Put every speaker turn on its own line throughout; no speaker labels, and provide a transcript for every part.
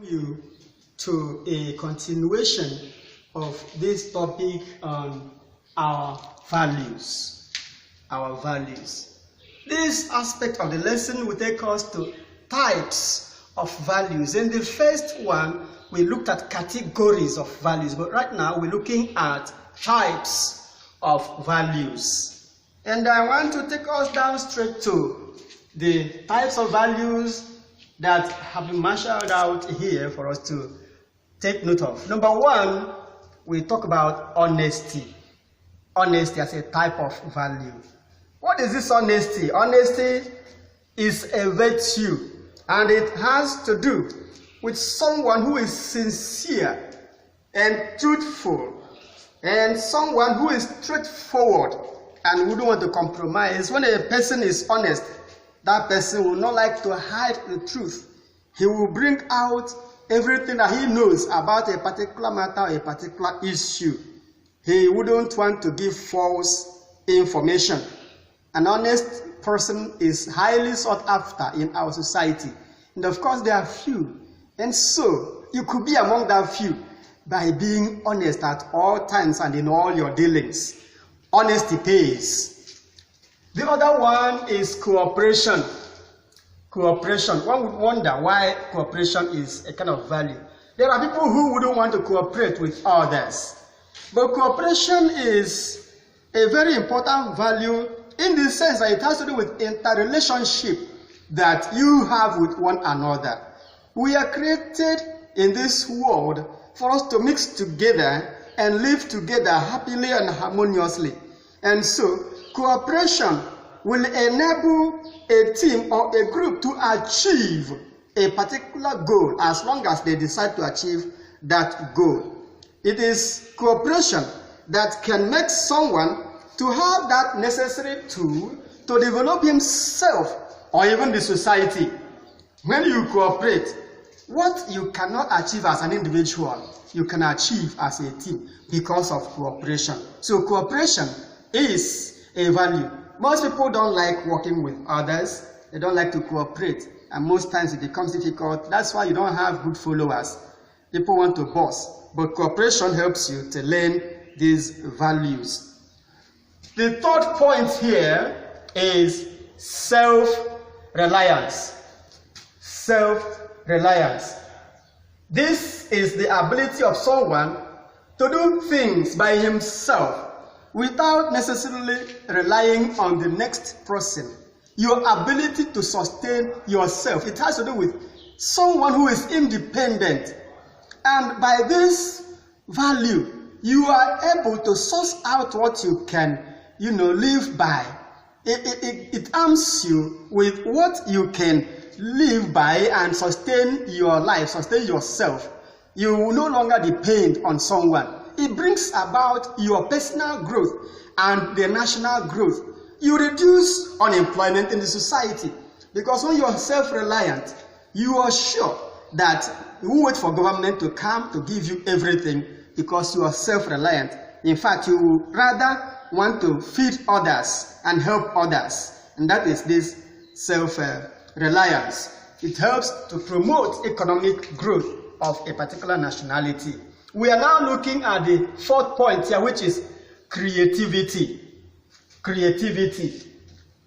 You to a continuation of this topic on our values. Our values. This aspect of the lesson will take us to types of values. In the first one, we looked at categories of values, but right now we're looking at types of values. And I want to take us down straight to the types of values that have been marshaled out here for us to take note of. Number one, we talk about honesty. Honesty as a type of value. What is this honesty? Honesty is a virtue, and it has to do with someone who is sincere and truthful, and someone who is straightforward and wouldn't want to compromise. When a person is honest, that person will not like to hide the truth. He will bring out everything that he knows about a particular matter or a particular issue. He wouldn't want to give false information. An honest person is highly sought after in our society. And of course, there are few. And so, you could be among that few by being honest at all times and in all your dealings. Honesty pays. The other one is cooperation. Cooperation. One would wonder why cooperation is a kind of value. There are people who wouldn't want to cooperate with others. But cooperation is a very important value in the sense that it has to do with interrelationship that you have with one another. We are created in this world for us to mix together and live together happily and harmoniously. And so, cooperation will enable a team or a group to achieve a particular goal as long as they decide to achieve that goal. It is cooperation that can make someone to have that necessary tool to develop himself or even the society. When you cooperate, what you cannot achieve as an individual, you can achieve as a team because of cooperation. So cooperation is a value. Most people don't like working with others. They don't like to cooperate. And most times it becomes difficult. That's why you don't have good followers. People want to boss. But cooperation helps you to learn these values. The third point here is self-reliance. Self-reliance. This is the ability of someone to do things by himself without necessarily relying on the next person. Your ability to sustain yourself. It has to do with someone who is independent. And by this value, you are able to source out what you can, live by. It arms you with what you can live by and sustain your life, sustain yourself. You will no longer depend on someone. It brings about your personal growth and the national growth. You reduce unemployment in the society because when you are self-reliant, you are sure that you won't wait for government to come to give you everything because you are self-reliant. In fact, you would rather want to feed others and help others. And that is this self-reliance. It helps to promote economic growth of a particular nationality. We are now looking at the fourth point here, which is creativity. Creativity.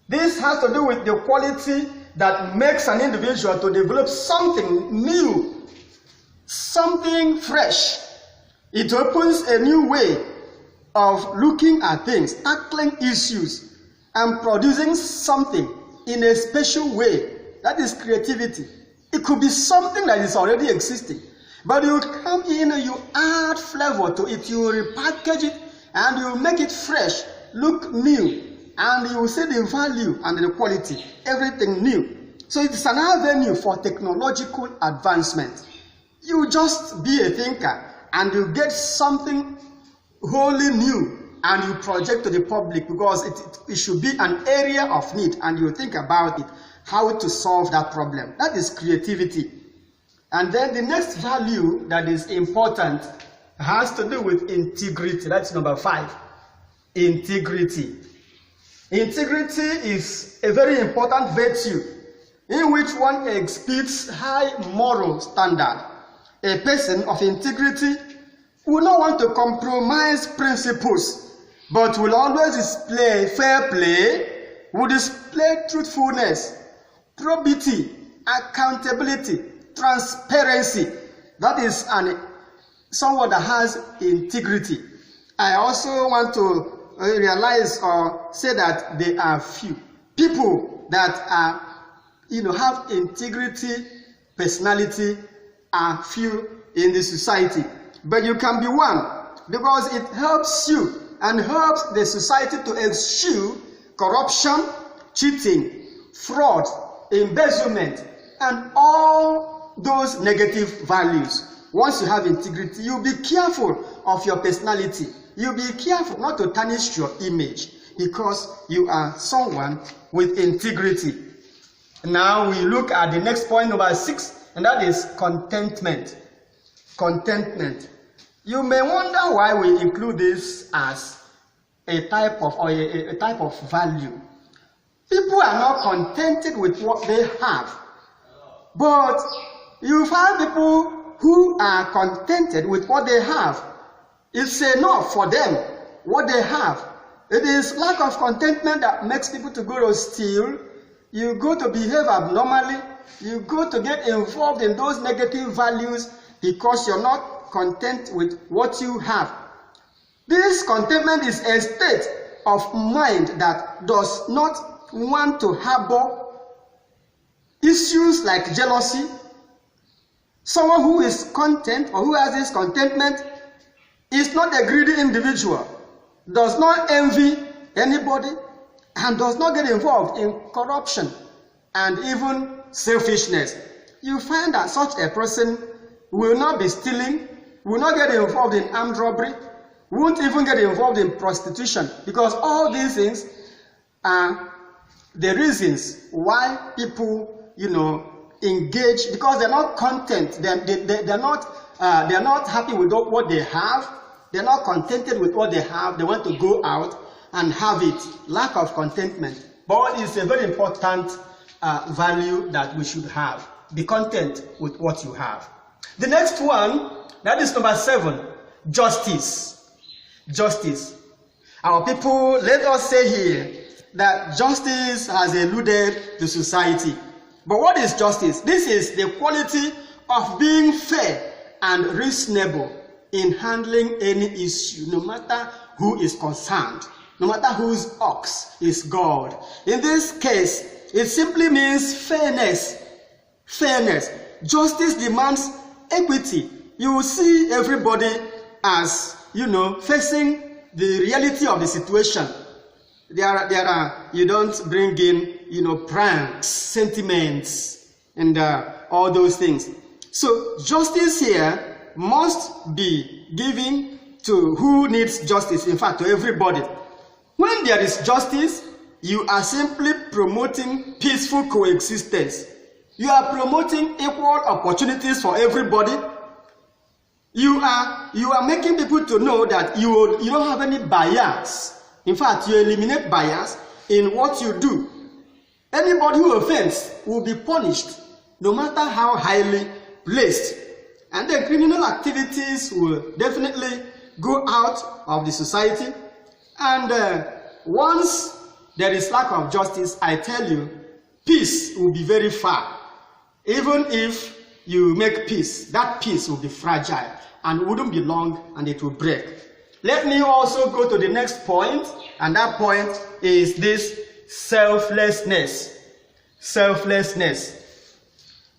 This has to do with the quality that makes an individual to develop something new, something fresh. It opens a new way of looking at things, tackling issues, and producing something in a special way. That is creativity. It could be something that is already existing. But you come in and you add flavor to it, you repackage it, and you make it fresh, look new, and you will see the value and the quality, everything new. So it's an avenue for technological advancement. You just be a thinker, and you get something wholly new, and you project to the public because it should be an area of need, and you think about it, how to solve that problem. That is creativity. And then the next value that is important has to do with integrity. That's number 5. Integrity. Integrity is a very important virtue in which one exhibits high moral standard. a person of integrity will not want to compromise principles, but will always display fair play, will display truthfulness, probity, accountability, transparency. That is someone that has integrity. I also want to realize or say that there are few people that are, have integrity, personality, are few in the society. But you can be one, because it helps you and helps the society to eschew corruption, cheating, fraud, embezzlement, and all those negative values. Once you have integrity, you'll be careful of your personality. You'll be careful not to tarnish your image, because you are someone with integrity. Now we look at the next point, number 6, and that is contentment. Contentment. You may wonder why we include this as a type of value. People are not contented with what they have, but you find people who are contented with what they have. It's enough for them, what they have. It is lack of contentment that makes people to go to steal, you go to behave abnormally, you go to get involved in those negative values because you're not content with what you have. This contentment is a state of mind that does not want to harbor issues like jealousy. Someone who is content or who has this contentment is not a greedy individual, does not envy anybody, and does not get involved in corruption and even selfishness. You find that such a person will not be stealing, will not get involved in armed robbery, won't even get involved in prostitution, because all these things are the reasons why people, engage, because they're not content, they're not happy with what they have, they're not contented with what they have, they want to go out and have it. Lack of contentment. But it's a very important value that we should have. Be content with what you have. The next one, that is number 7, justice. Justice. Our people, let us say here that justice has eluded the society. But what is justice? This is the quality of being fair and reasonable in handling any issue, no matter who is concerned, no matter whose ox is God. In this case, it simply means fairness. Fairness. Justice demands equity. You will see everybody as, facing the reality of the situation. You don't bring in, pranks, sentiments, and all those things. So justice here must be given to who needs justice, in fact, to everybody. When there is justice, you are simply promoting peaceful coexistence. You are promoting equal opportunities for everybody. You are making people to know that you don't have any bias. In fact, you eliminate bias in what you do. Anybody who offends will be punished, no matter how highly placed. And then criminal activities will definitely go out of the society. And once there is lack of justice, I tell you, peace will be very far. Even if you make peace, that peace will be fragile and wouldn't be long, and it will break. Let me also go to the next point, and that point is this selflessness. Selflessness.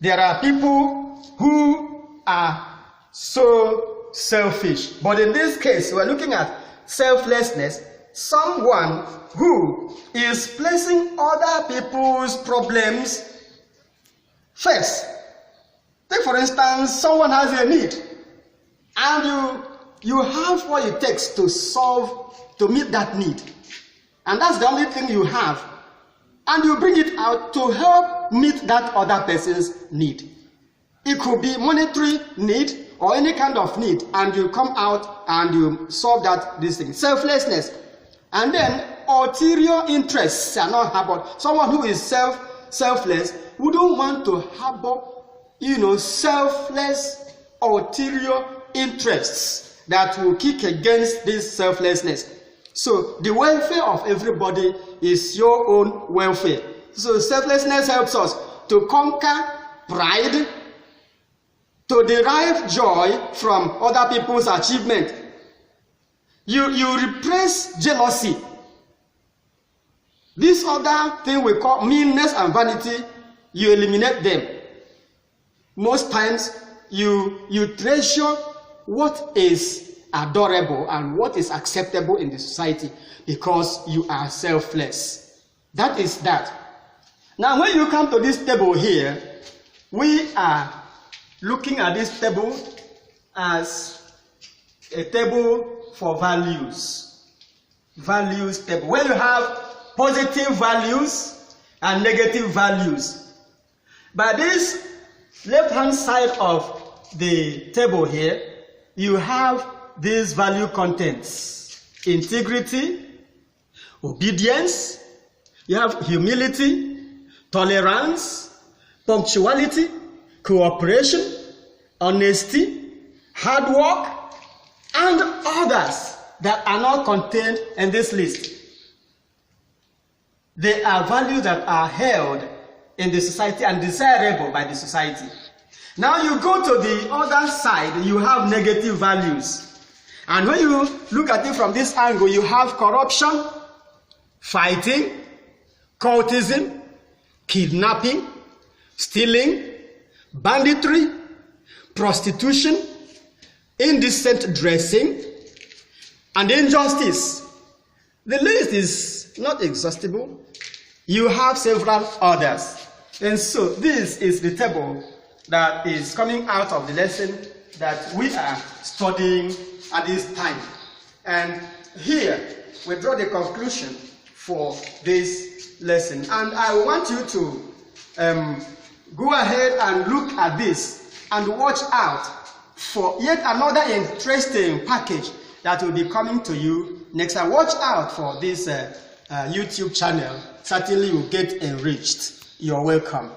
There are people who are so selfish, but in this case, we're looking at selflessness, someone who is placing other people's problems first. Take for instance, someone has a need, and you have what it takes to meet that need, and that's the only thing you have, and you bring it out to help meet that other person's need. It could be monetary need or any kind of need, and you come out and you solve this thing. Selflessness. And then ulterior interests are not harbored. Someone who is selfless wouldn't want to harbor, selfless ulterior interests that will kick against this selflessness. So the welfare of everybody is your own welfare. So selflessness helps us to conquer pride, to derive joy from other people's achievement. You repress jealousy. This other thing we call meanness and vanity, you eliminate them. Most times you treasure what is adorable and what is acceptable in the society because you are selfless. That is that. Now when you come to this table here, we are looking at this table as a table for values. Values table, where you have positive values and negative values. By this left-hand side of the table here, you have these value contents: integrity, obedience, you have humility, tolerance, punctuality, cooperation, honesty, hard work, and others that are not contained in this list. They are values that are held in the society and desirable by the society. Now you go to the other side, you have negative values. And when you look at it from this angle, you have corruption, fighting, cultism, kidnapping, stealing, banditry, prostitution, indecent dressing, and injustice. The list is not exhaustible. You have several others. And so this is the table that is coming out of the lesson that we are studying at this time. And here we draw the conclusion for this lesson. And I want you to go ahead and look at this and watch out for yet another interesting package that will be coming to you next time. Watch out for this YouTube channel. Certainly you will get enriched. You're welcome.